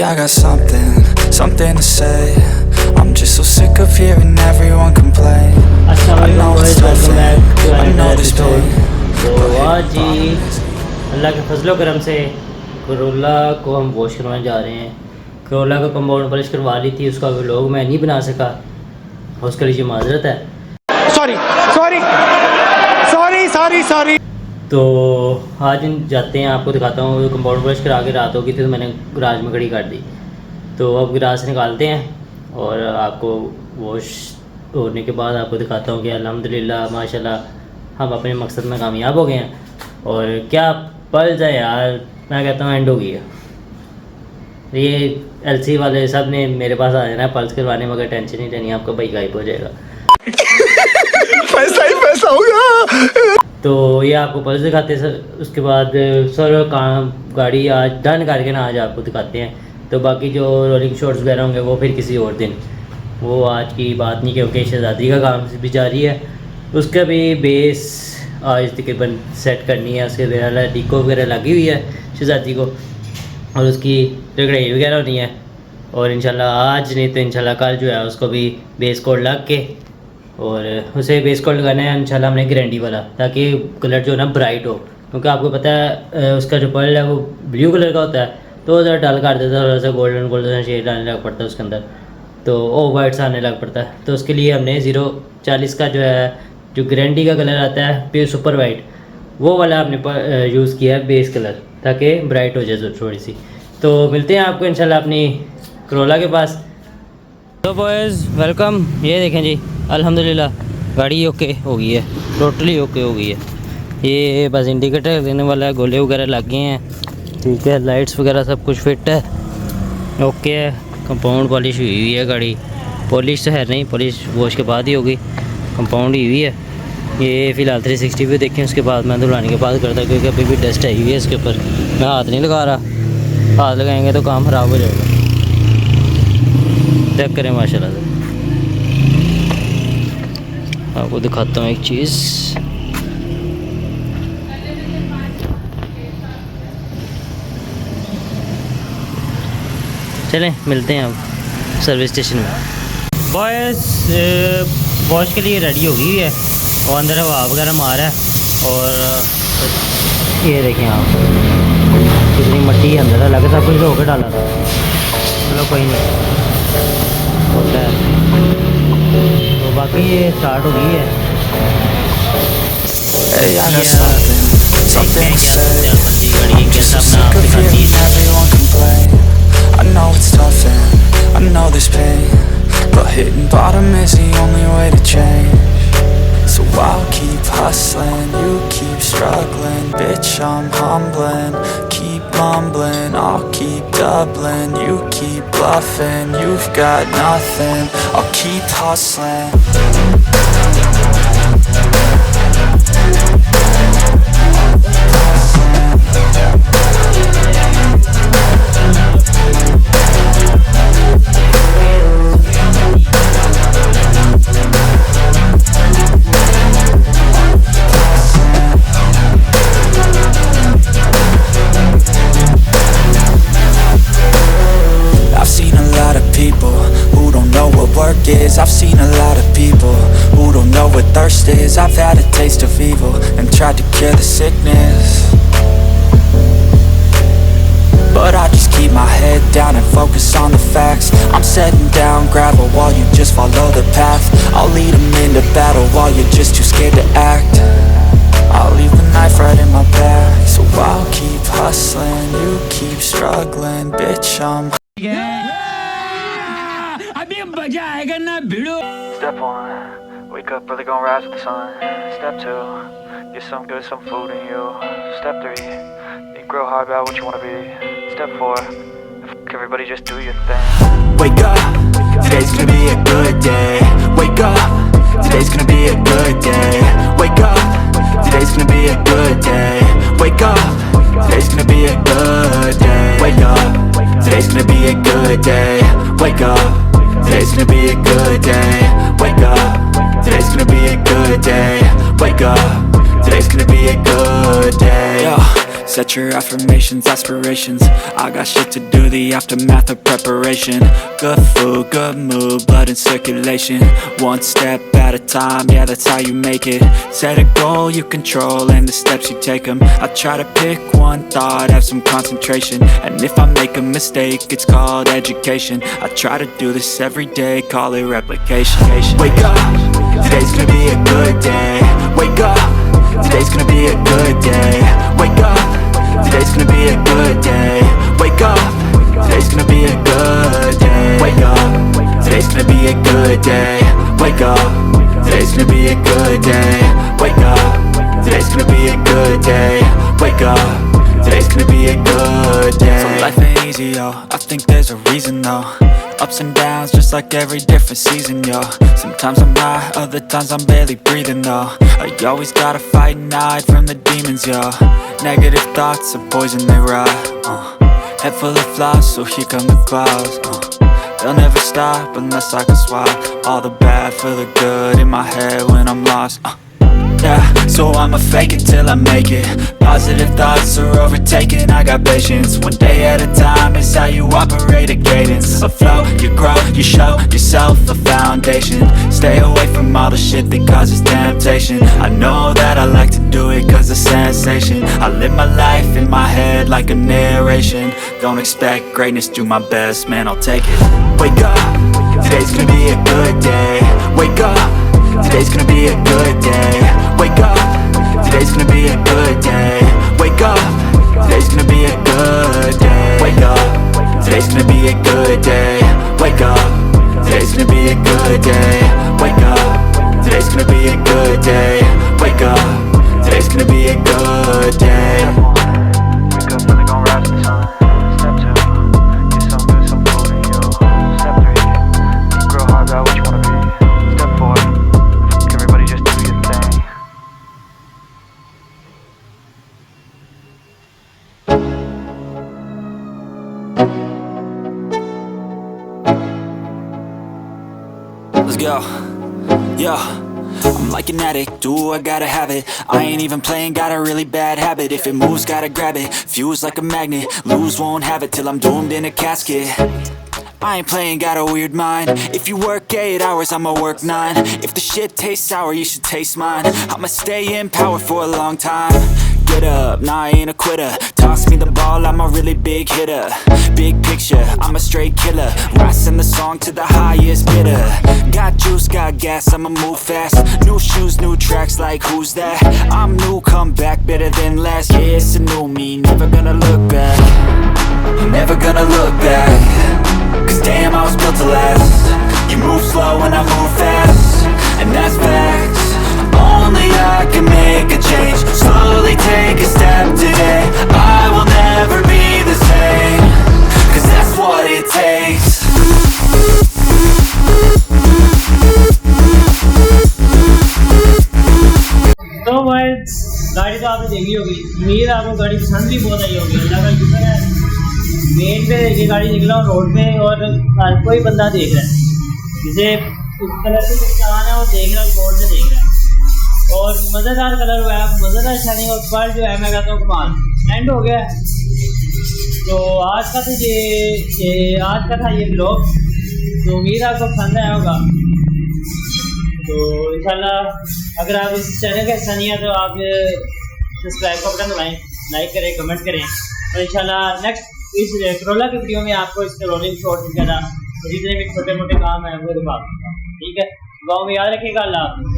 I got something to say. I'm just so sick of hearing everyone complain. I know it's tough and I know this pain. तो आज जी अल्लाह के फजलो करम से रोला को हम वॉश करवाने जा रहे हैं। रोला का कंपाउंड पॉलिश करवा ली थी, उसका व्लॉग मैं नहीं बना सका, उसके लिए माजरत है। सॉरी। तो आज जाते हैं, आपको दिखाता हूँ। कंपाउंड पॉलिश करा के रात होगी थी तो मैंने गराज में खड़ी कर दी। तो अब गराज से निकालते हैं और आपको वॉश होने के बाद आपको दिखाता हूँ कि अल्हम्दुलिल्लाह माशाल्लाह हम अपने मकसद में कामयाब हो गए हैं। और क्या पल जाए यार, मैं कहता हूँ एंड हो गई है। ये एलसी वाले सब ने मेरे पास आ जाना है पल्स करवाने, मगर टेंशन नहीं लेनी, आपका भाई गायब हो जाएगा। पैसा ही पैसा होगा। तो ये आपको पल्स दिखाते हैं सर। उसके बाद सर काम गाड़ी आज डन करके ना आज आपको दिखाते हैं। तो बाकी जो रोलिंग शॉट्स वगैरह होंगे वो फिर किसी और दिन, वो आज की बात नहीं, क्योंकि शहज़ादी का काम भी जारी है। उसका भी बेस आज तकरीबन सेट करनी है, उसके वगैरह डिको वगैरह लगी हुई है शहज़ादी को, और उसकी रगड़ाई वगैरह होनी है। और इंशाल्लाह आज नहीं तो इंशाल्लाह कल जो है उसको भी बेस कोड लग के, और उसे बेस कोड लगाना है इंशाल्लाह हमने गारंटी वाला, ताकि कलर जो है ना ब्राइट हो। क्योंकि आपको पता है उसका जो पर्ल है वो ब्लू कलर का होता है, तो ज़रा डल कर देता है, थोड़ा सा गोल्डन शेड आने लग पड़ता है उसके अंदर, तो ओ वाइट सा आने लग पड़ता है। तो उसके लिए हमने 040 का जो है जो गारंटी का कलर आता है प्योर सुपर वाइट, वो वाला हमने यूज़ किया है बेस कलर, ताकि ब्राइट हो जाए थोड़ी सी। तो मिलते हैं आपको इंशाल्लाह अपनी रोला के पास। तो बॉयज़ वेलकम। ये देखें जी अल्हम्दुलिल्लाह गाड़ी ओके हो गई है, टोटली ओके हो गई है। ये बस इंडिकेटर देने वाला है, गोले वगैरह लग गए हैं, ठीक है, लाइट्स वगैरह सब कुछ फिट है, ओके है। कंपाउंड पॉलिश हुई है गाड़ी, पॉलिश तो है नहीं, पॉलिश वॉश के बाद ही होगी, कंपाउंड ही हुई है। ये फ़िलहाल 360 भी देखें, उसके बाद मैं धुलाने के बाद करता, क्योंकि अभी भी डस्ट आई हुई है इसके ऊपर। मैं हाथ नहीं लगा रहा, हाथ लगाएंगे तो काम ख़राब हो जाएगा। चेक करें माशाल्लाह से। आपको दिखाता हूँ एक चीज़, चलें मिलते हैं अब सर्विस स्टेशन में। बॉयज़ वॉश के लिए रेडी हो गई है और अंदर हवा वगैरह मार है। और ये देखें आप कितनी मट्टी अंदर है, लगे सब कुछ धो के डाला था। चलो कोई नहीं होता है। तो बाकी ये स्टार्ट हो गई है। I know it's tough and I know there's pain, but hitting bottom is the only way to change. So I'll keep hustling, you keep struggling. Bitch, I'm humbling, keep mumbling. I'll keep doubling, you keep bluffing. You've got nothing, I'll keep hustling. I've seen a lot of people who don't know what thirst is. I've had a taste of evil and tried to cure the sickness, but I just keep my head down and focus on the facts. I'm setting down gravel while you just follow the path. I'll lead them into battle while you're just too scared to act. I'll leave the knife right in my back. So I'll keep hustling, you keep struggling. Bitch, I'm Step 1, wake up early, gonna rise with the sun. Step 2, get some good, some food in you. Step 3, think real hard about what you wanna be. Step 4, everybody just do your thing. Wake up, today's gonna be a good day. Wake up, today's gonna be a good day. Wake up, today's gonna be a good day. Wake up, today's gonna be a good day. Wake up, today's gonna be a good day. Wake up, today's gonna be a good day. Wake up, today's gonna be a good day. Wake up, today's gonna be a good day. Yo, Set your affirmations, aspirations. I got shit to do, the aftermath of preparation. Good food, good mood, blood in circulation. One step at a time, yeah, that's how you make it. Set a goal you control and the steps you take them. I try to pick one thought, have some concentration. And if I make a mistake, it's called education. I try to do this every day, call it replication. Wake up, today's gonna be a good day. Wake up, today's gonna be a good day. Wake up, today's gonna be a good day. Wake up, today's gonna be a good day. Wake up, today's gonna be a good day. Wake up, today's gonna be a good day. Wake up, today's gonna be a good day. Wake up, today's gonna be a good day. So life ain't easy, yo, I think there's a reason though. Ups and downs, just like every different season, yo. Sometimes I'm high, other times I'm barely breathing, though. I always gotta fight and hide from the demons, yo. Negative thoughts are poison, they rot. Head full of flies, so here come the clouds. They'll never stop unless I can swap all the bad for the good in my head when I'm lost. Yeah, so I'ma fake it till I make it. Positive thoughts are overtaken, I got patience. One day at a time is how you operate a cadence. A flow, you grow, you show yourself a foundation. Stay away from all the shit that causes temptation. I know that I like to do it cause it's sensation. I live my life in my head like a narration. Don't expect greatness, do my best, man, I'll take it. Wake up, today's gonna be a good day. Wake up, today's gonna be a good day. Wake up, today's gonna be a good day. Wake up, today's gonna be a good day. Wake up, today's gonna be a good day. Wake up, today's gonna be a good day. Wake up, today's gonna be a good day. Wake up, today's gonna be a good day. Wake up, really gon' rise to the sun. Step 2, get some good, some food in you. Step 3, think real hard about what you wanna be. Step 4, everybody just do your thing. Let's go. Yo, I'm like an addict, do I gotta have it. I ain't even playing, got a really bad habit. If it moves, gotta grab it, fuse like a magnet. Lose, won't have it till I'm doomed in a casket. I ain't playing, got a weird mind. If you work 8 hours, I'ma work 9. If the shit tastes sour, you should taste mine. I'ma stay in power for a long time. Get up, nah, I ain't a quitter. Toss me the ball, I'm a really big hitter. Big picture, I'm a straight killer. Rising the song to the highest bidder. Got juice, got gas, I'ma move fast. New shoes, new tracks, like who's that? I'm new, come back, better than last. Yeah, it's a new me, never gonna look back. Never gonna look back. Cause damn, I was built to last. You move slow and I move fast, and that's facts. Only I can make a change. Slowly take a step today. I will never be the same. Cause that's what it takes. तो भाई गाड़ी तो आपने देखी होगी, उम्मीद आपको गाड़ी पसंद भी बहुत आई होगी। अल्लाह का शुक्र है, मेन पे देखिए गाड़ी निकला और रोड पे, और हर कोई बंदा देख रहा है जिसे उस कलर से चलाना है, वो देख रहा है, बोर्ड से देख रहा है। और मज़ेदार कलर हुआ है, मज़ेदार शाइनिंग, और पर जो है मैं कहता हूँ कमाल एंड हो गया। तो आज का था ये ब्लॉग, तो उम्मीद आपको पसंद आया होगा। तो इंशाल्लाह अगर आप इस चैनल का हिस्सा नहीं है तो आप सब्सक्राइब का बटन दबाएं, लाइक करें, कमेंट करें, और इंशाल्लाह नेक्स्ट इस रोला की वीडियो में आपको इसके रोलिंग शॉट वगैरह जितने भी छोटे मोटे काम हैं वो दिखा दूँगा। ठीक है, गाँव में याद रखिएगा। अल्लाह हाफ़िज़।